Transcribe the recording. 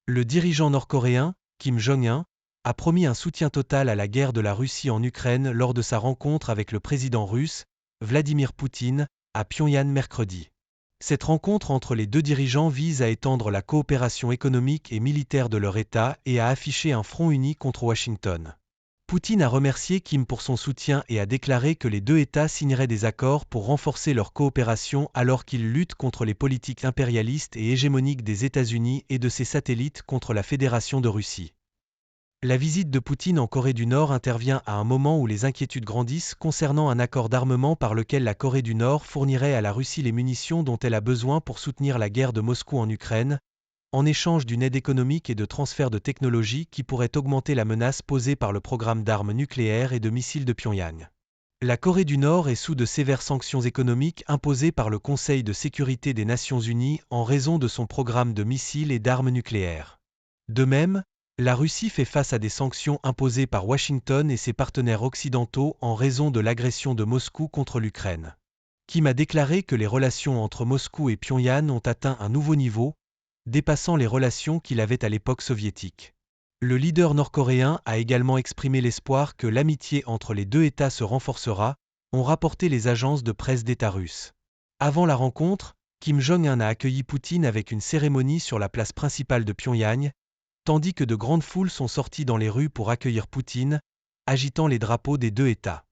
Le dirigeant nord-coréen, Kim Jong-un, a promis un soutien total à la guerre de la Russie en Ukraine lors de sa rencontre avec le président russe, Vladimir Poutine, à Pyongyang mercredi. Cette rencontre entre les deux dirigeants vise à étendre la coopération économique et militaire de leur État et à afficher un front uni contre Washington. Poutine a remercié Kim pour son soutien et a déclaré que les deux États signeraient des accords pour renforcer leur coopération alors qu'ils luttent contre les politiques impérialistes et hégémoniques des États-Unis et de ses satellites contre la Fédération de Russie. La visite de Poutine en Corée du Nord intervient à un moment où les inquiétudes grandissent concernant un accord d'armement par lequel la Corée du Nord fournirait à la Russie les munitions dont elle a besoin pour soutenir la guerre de Moscou en Ukraine, en échange d'une aide économique et de transfert de technologie qui pourrait augmenter la menace posée par le programme d'armes nucléaires et de missiles de Pyongyang. La Corée du Nord est sous de sévères sanctions économiques imposées par le Conseil de sécurité des Nations Unies en raison de son programme de missiles et d'armes nucléaires. De même, la Russie fait face à des sanctions imposées par Washington et ses partenaires occidentaux en raison de l'agression de Moscou contre l'Ukraine. Kim a déclaré que les relations entre Moscou et Pyongyang ont atteint un nouveau niveau, dépassant les relations qu'il avait à l'époque soviétique. Le leader nord-coréen a également exprimé l'espoir que l'amitié entre les deux États se renforcera, ont rapporté les agences de presse d'État russes. Avant la rencontre, Kim Jong-un a accueilli Poutine avec une cérémonie sur la place principale de Pyongyang, tandis que de grandes foules sont sorties dans les rues pour accueillir Poutine, agitant les drapeaux des deux États.